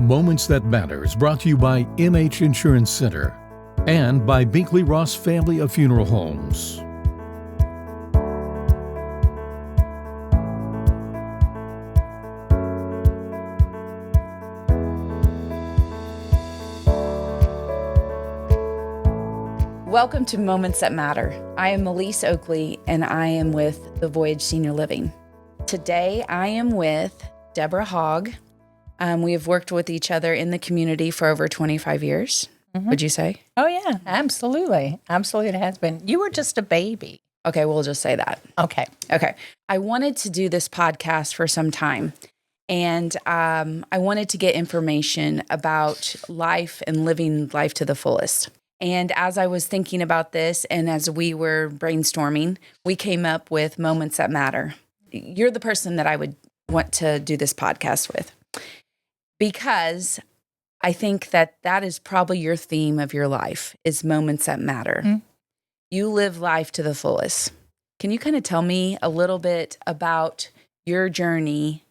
Moments That Matter is brought to you by MH Insurance Center and by Binkley Ross Family of Funeral Homes. Welcome to Moments That Matter. I am Melise Oakley, and I am with the Voyage Senior Living. Today, I am with Deborah Hogg. We have worked with each other in the community for over 25 years, would you say? Oh, yeah, absolutely. Absolutely, it has been. You were just a baby. Okay, we'll just say that. Okay. I wanted to do this podcast for some time, and I wanted to get information about life and living life to the fullest. And as I was thinking about this and as we were brainstorming, we came up with Moments That Matter. You're the person that I would want to do this podcast with because I think that is probably your theme of your life is moments that matter. Mm-hmm. You live life to the fullest. Can you kind of tell me a little bit about your journey,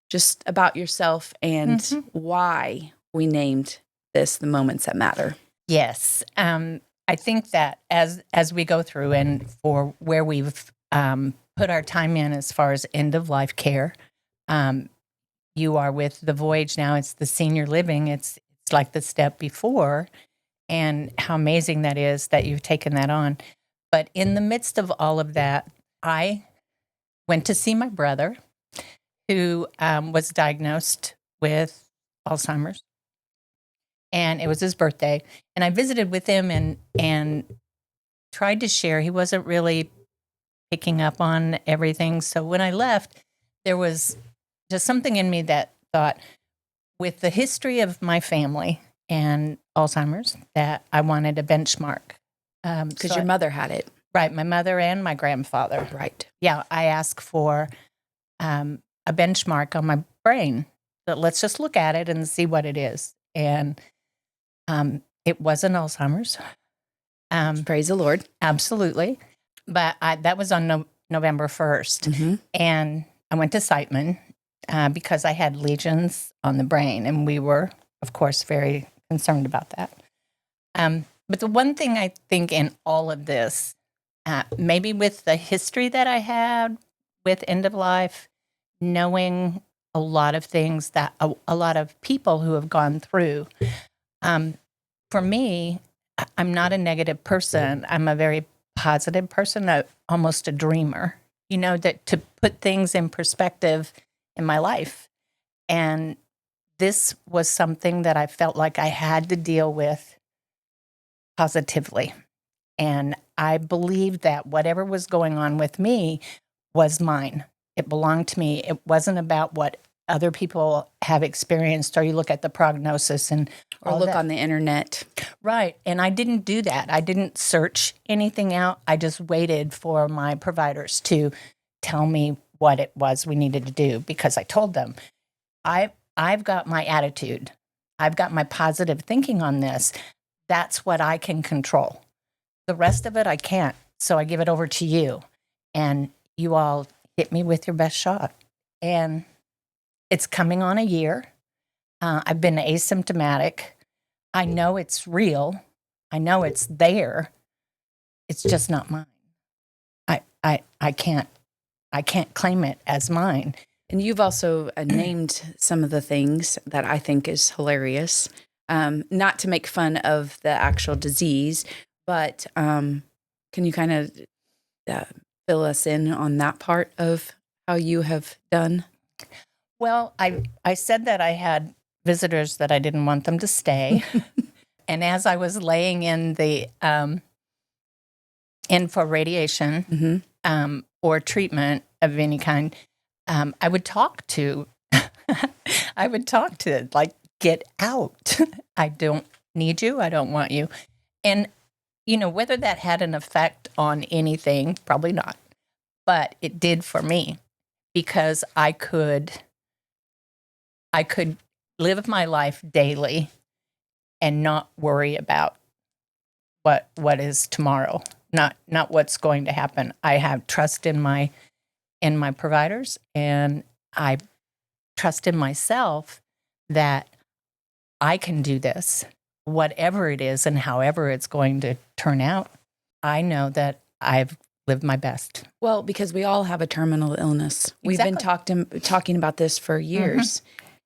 just about yourself and why we named this the Moments That Matter? Yes. I think that as we go through and for where we've put our time in as far as end-of-life care, you are with the Voyage now. It's the senior living. It's like the step before, and how amazing that is that you've taken that on. But in the midst of all of that, I went to see my brother who was diagnosed with Alzheimer's. And it was his birthday. And I visited with him and tried to share. He wasn't really picking up on everything. So when I left, there was just something in me that thought, with the history of my family and Alzheimer's, that I wanted a benchmark. Because your mother had it. Right, my mother and my grandfather. Right. Yeah, I asked for a benchmark on my brain. So let's just look at it and see what it is. And it wasn't Alzheimer's. Praise the Lord. Absolutely. But that was on November 1st. Mm-hmm. And I went to Siteman because I had lesions on the brain. And we were, of course, very concerned about that. But the one thing I think in all of this, maybe with the history that I had with end of life, knowing a lot of things that a lot of people who have gone through, for me, I'm not a negative person. I'm a very positive person, almost a dreamer, that to put things in perspective in my life. And this was something that I felt like I had to deal with positively. And I believed that whatever was going on with me was mine. It belonged to me. It wasn't about what other people have experienced, or you look at the prognosis or look on the internet. Right. And I didn't do that. I didn't search anything out. I just waited for my providers to tell me what it was we needed to do, because I told them, I've got my attitude. I've got my positive thinking on this. That's what I can control. The rest of it, I can't. So I give it over to you. And you all hit me with your best shot. And it's coming on a year. I've been asymptomatic. I know it's real. I know it's there. It's just not mine. I can't claim it as mine. And you've also named some of the things that I think is hilarious. Not to make fun of the actual disease, but can you kind of fill us in on that part of how you have done? Well, I said that I had visitors that I didn't want them to stay. And as I was laying in the in for radiation or treatment of any kind, I would talk to like, get out. I don't need you. I don't want you. And, whether that had an effect on anything, probably not. But it did for me, because I could live my life daily and not worry about what is tomorrow, not what's going to happen. I have trust in my providers, and I trust in myself that I can do this, whatever it is and however it's going to turn out. I know that I've lived my best. Well, because we all have a terminal illness. We've been talking about this for years.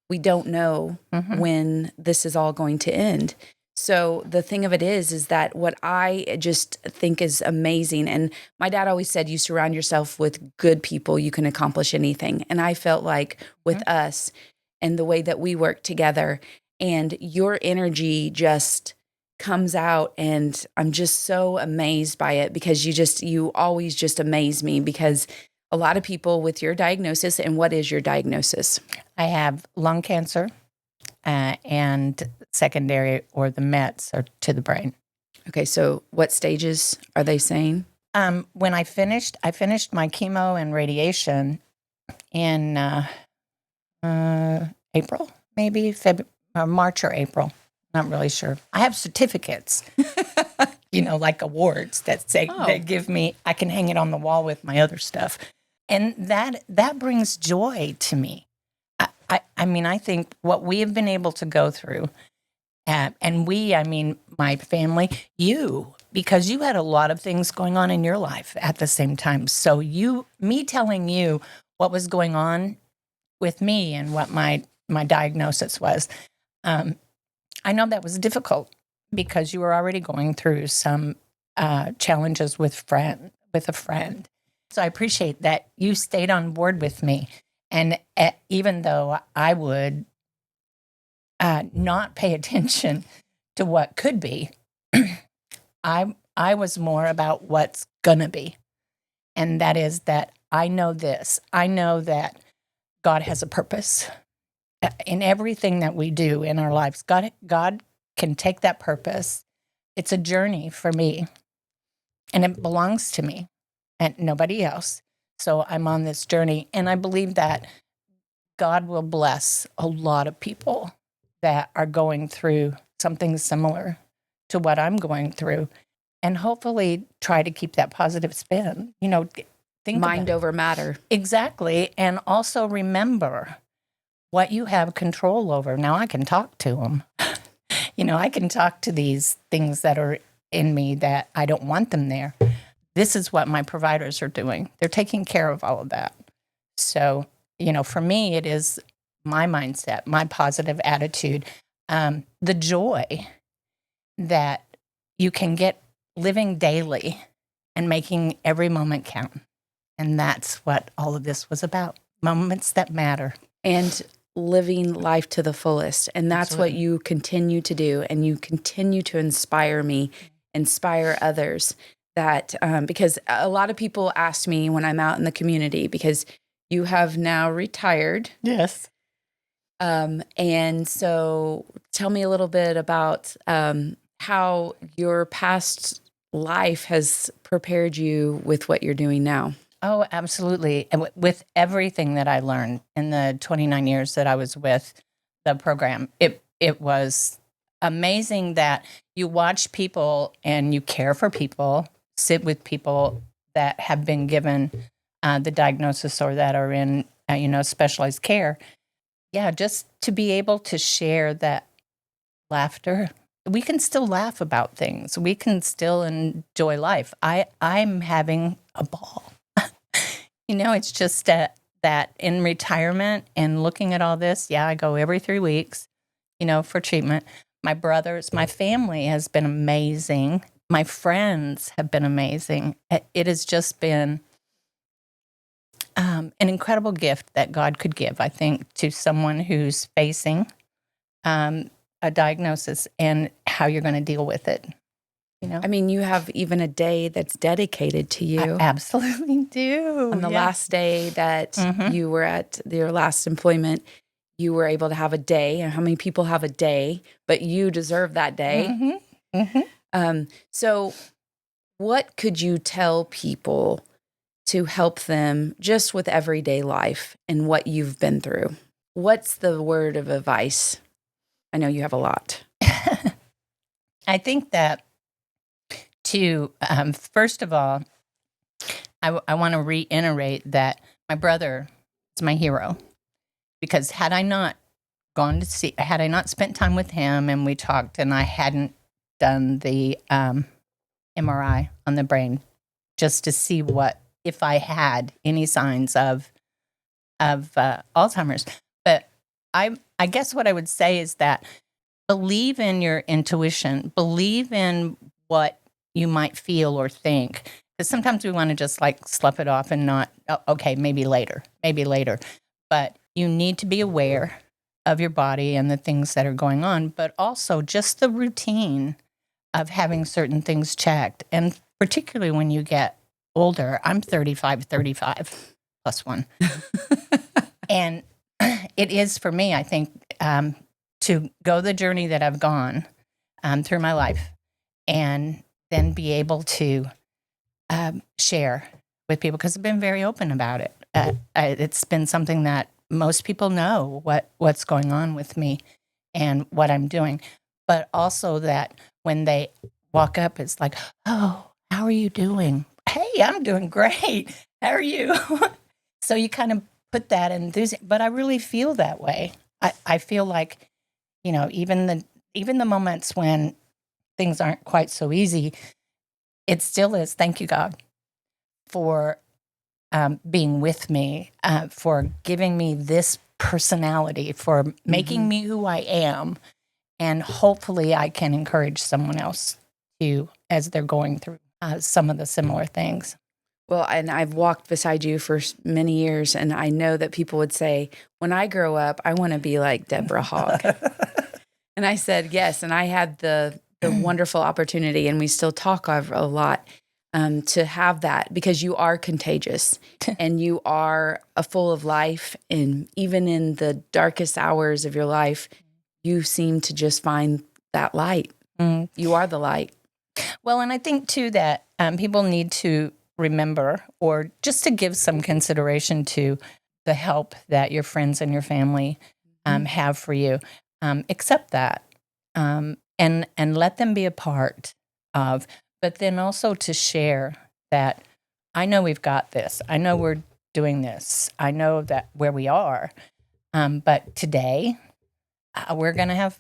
We don't know when this is all going to end. So the thing of it is that what I just think is amazing, and my dad always said, you surround yourself with good people, you can accomplish anything. And I felt like with us and the way that we work together, and your energy just comes out, and I'm just so amazed by it, because you always just amaze me, because a lot of people with your diagnosis, and what is your diagnosis? I have lung cancer, and secondary, or the Mets, are to the brain. Okay, so what stages are they saying? When I finished my chemo and radiation in April, maybe March or April. Not really sure. I have certificates, like awards that say that give me. I can hang it on the wall with my other stuff, and that brings joy to me. I mean, I think what we have been able to go through, and I mean, my family, because you had a lot of things going on in your life at the same time. So me telling you what was going on with me and what my diagnosis was, I know that was difficult, because you were already going through some challenges with a friend. So I appreciate that you stayed on board with me. And even though I would not pay attention to what could be, I was more about what's gonna be. And that is that I know this. I know that God has a purpose in everything that we do in our lives. God can take that purpose. It's a journey for me, and it belongs to me and nobody else. So I'm on this journey, and I believe that God will bless a lot of people that are going through something similar to what I'm going through, and hopefully try to keep that positive spin. Think Mind over matter. Exactly. And also remember what you have control over. Now I can talk to them. I can talk to these things that are in me that I don't want them there. This is what my providers are doing. They're taking care of all of that. So, for me, it is my mindset, my positive attitude, the joy that you can get living daily and making every moment count. And that's what all of this was about. Moments that matter. And living life to the fullest. And that's Absolutely. what you continue to do. And you continue to inspire me, inspire others. That because a lot of people ask me when I'm out in the community, because you have now retired. Yes. And so tell me a little bit about how your past life has prepared you with what you're doing now. Oh, absolutely. And with everything that I learned in the 29 years that I was with the program, it was amazing that you watch people and you care for people, sit with people that have been given the diagnosis or that are in, specialized care. Yeah, just to be able to share that laughter. We can still laugh about things. We can still enjoy life. I'm having a ball. It's just that in retirement and looking at all this, I go every 3 weeks, for treatment. My family has been amazing. My friends have been amazing. It has just been an incredible gift that God could give, I think, to someone who's facing a diagnosis and how you're going to deal with it. I mean, you have even a day that's dedicated to you. I absolutely do. On the last day that you were at your last employment, you were able to have a day. And how many people have a day? But you deserve that day. So what could you tell people to help them just with everyday life and what you've been through? What's the word of advice? I know you have a lot. I think that first of all, I want to reiterate that my brother is my hero, because had I not gone to see, had I not spent time with him and we talked and I hadn't done the MRI on the brain just to see if I had any signs of Alzheimer's. But I guess what I would say is that believe in your intuition, believe in what you might feel or think. Because sometimes we want to just like slough it off and not, okay, maybe later. But you need to be aware of your body and the things that are going on, but also just the routine of having certain things checked. And particularly when you get older, I'm 35 plus one. And it is for me, I think, to go the journey that I've gone through my life and then be able to share with people, because I've been very open about it. It's been something that most people know what's going on with me and what I'm doing, but also that when they walk up, it's like, oh, how are you doing? Hey, I'm doing great. How are you? So you kind of put that enthusiasm, but I really feel that way. I feel like, even the moments when things aren't quite so easy, it still is. Thank you, God, for being with me, for giving me this personality, for making me who I am. And hopefully I can encourage someone else too, as they're going through some of the similar things. Well, and I've walked beside you for many years, and I know that people would say, when I grow up, I want to be like Deborah Hogg. And I said, yes. And I had the wonderful opportunity, and we still talk a lot, to have that, because you are contagious and you are full of life. And even in the darkest hours of your life, you seem to just find that light. You are the light. Well, and I think too that people need to remember, or just to give some consideration to the help that your friends and your family have for you. Accept that and let them be a part of, but then also to share that I know we've got this. I know we're doing this. I know that where we are. But today we're gonna have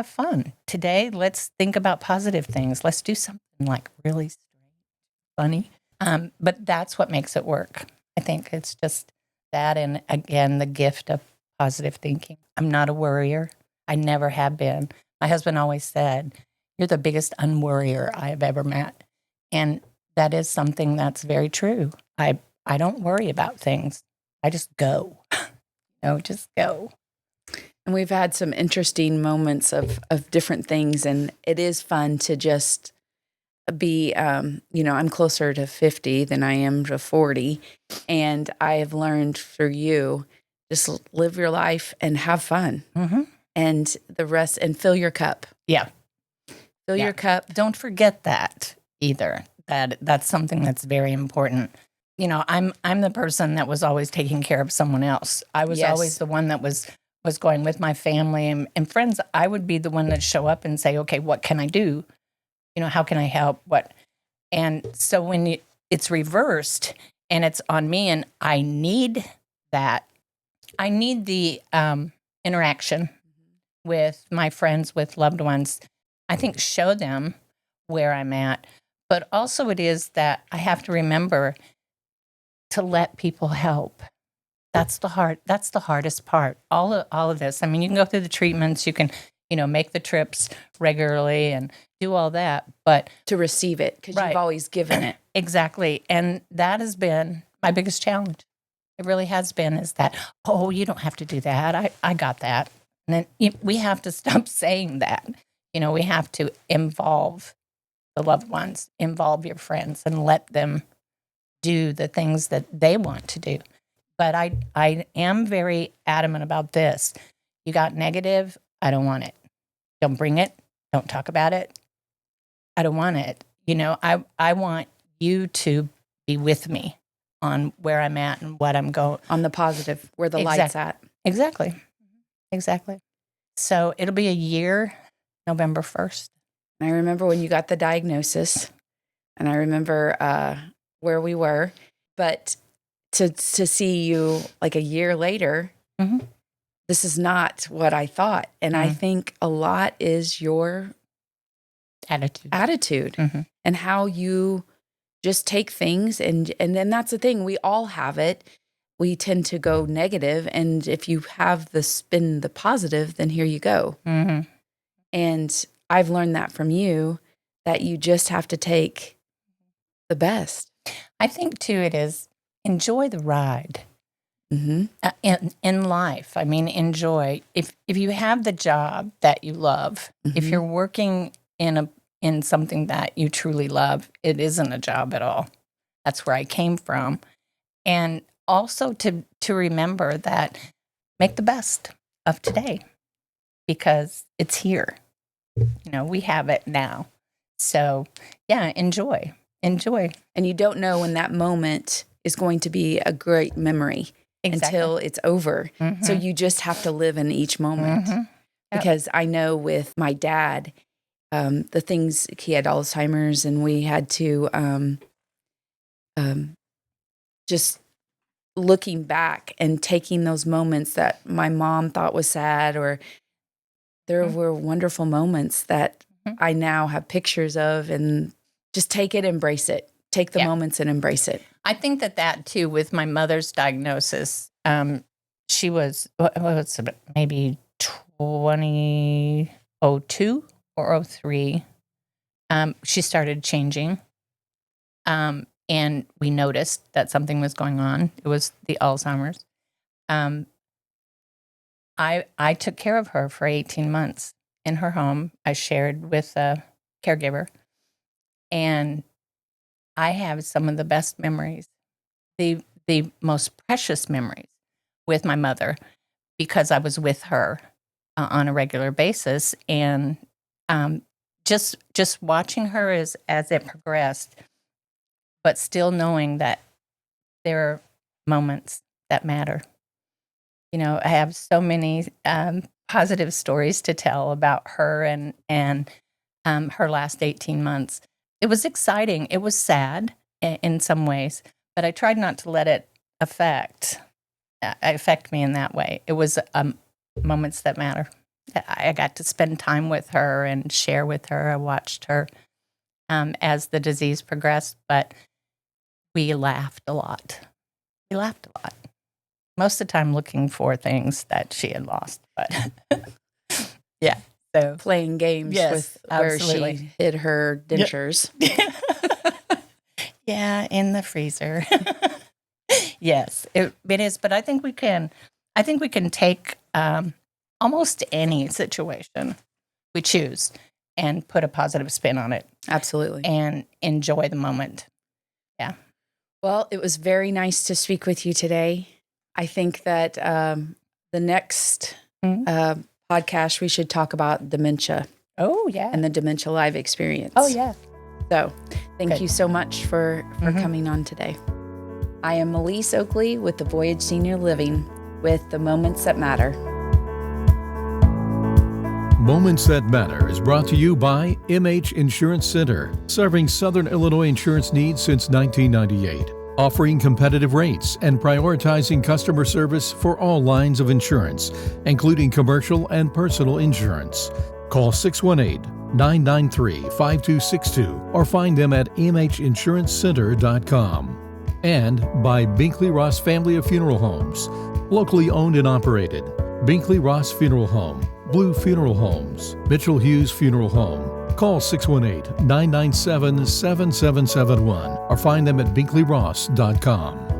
fun. Today, let's think about positive things. Let's do something like really funny. But that's what makes it work. I think it's just that, and again, the gift of positive thinking. I'm not a worrier. I never have been. My husband always said, "You're the biggest unworrier I have ever met," and that is something that's very true. I don't worry about things. I just go. Just go. And we've had some interesting moments of different things, and it is fun to just be, I'm closer to 50 than I am to 40, and I have learned through you, just live your life and have fun, and the rest, and fill your cup. Yeah. Fill your cup. Don't forget that either. That's something that's very important. I'm the person that was always taking care of someone else. I was always the one that was going with my family and friends. I would be the one that show up and say, okay, what can I do? How can I help? What? And so when it's reversed and it's on me, and I need that, I need the interaction with my friends, with loved ones. I think show them where I'm at, but also it is that I have to remember to let people help. That's the hardest part. All of this. I mean, you can go through the treatments, you can, make the trips regularly and do all that, but to receive it, because you've always given it. Exactly. And that has been my biggest challenge. It really has been, is that, oh, you don't have to do that. I got that. And then we have to stop saying that. We have to involve the loved ones, involve your friends, and let them do the things that they want to do. But I am very adamant about this. You got negative, I don't want it. Don't bring it. Don't talk about it. I don't want it. I want you to be with me on where I'm at and what I'm going. On the positive, where the light's at. Exactly. So it'll be a year, November 1st. I remember when you got the diagnosis, and I remember where we were, but to see you like a year later, this is not what I thought. And I think a lot is your attitude and how you just take things. And then that's the thing. We all have it. We tend to go negative. And if you have the spin, the positive, then here you go. And I've learned that from you, that you just have to take the best. I think too, it is enjoy the ride. In life. I mean, enjoy. If you have the job that you love, if you're working in something that you truly love, it isn't a job at all. That's where I came from. And also to remember that make the best of today, because it's here. We have it now. So yeah, enjoy. And you don't know when that moment is going to be a great memory. Exactly. Until it's over. So you just have to live in each moment. Because I know with my dad, the things, he had Alzheimer's, and we had to just looking back and taking those moments that my mom thought was sad, or there were wonderful moments that I now have pictures of, and just take it, embrace it. Take the moments and embrace it. I think that too, with my mother's diagnosis, she was, maybe 2002 or 03, she started changing. And we noticed that something was going on. It was the Alzheimer's. I took care of her for 18 months in her home. I shared with a caregiver. And I have some of the best memories, the most precious memories with my mother, because I was with her on a regular basis. And just watching her as it progressed, but still knowing that there are moments that matter. I have so many positive stories to tell about her and her last 18 months. It was exciting. It was sad in some ways, but I tried not to let it affect me in that way. It was moments that matter. I got to spend time with her and share with her. I watched her as the disease progressed, but we laughed a lot. Most of the time looking for things that she had lost, but yeah. So playing games with where she hid her dentures. Yeah, in the freezer. Yes, it is. But I think we can take almost any situation we choose and put a positive spin on it. Absolutely. And enjoy the moment. Yeah. Well, it was very nice to speak with you today. I think that the next podcast, we should talk about dementia. Oh, yeah. And the Dementia Live experience. Oh, yeah. So thank you so much for coming on today. I am Melise Oakley with the Voyage Senior Living with The Moments That Matter. Moments That Matter is brought to you by MH Insurance Center, serving Southern Illinois insurance needs since 1998. Offering competitive rates and prioritizing customer service for all lines of insurance, including commercial and personal insurance. Call 618-993-5262 or find them at mhinsurancecenter.com. And by Binkley Ross Family of Funeral Homes, locally owned and operated. Binkley Ross Funeral Home, Blue Funeral Homes, Mitchell Hughes Funeral Home. Call 618-997-7771 or find them at binkleyross.com.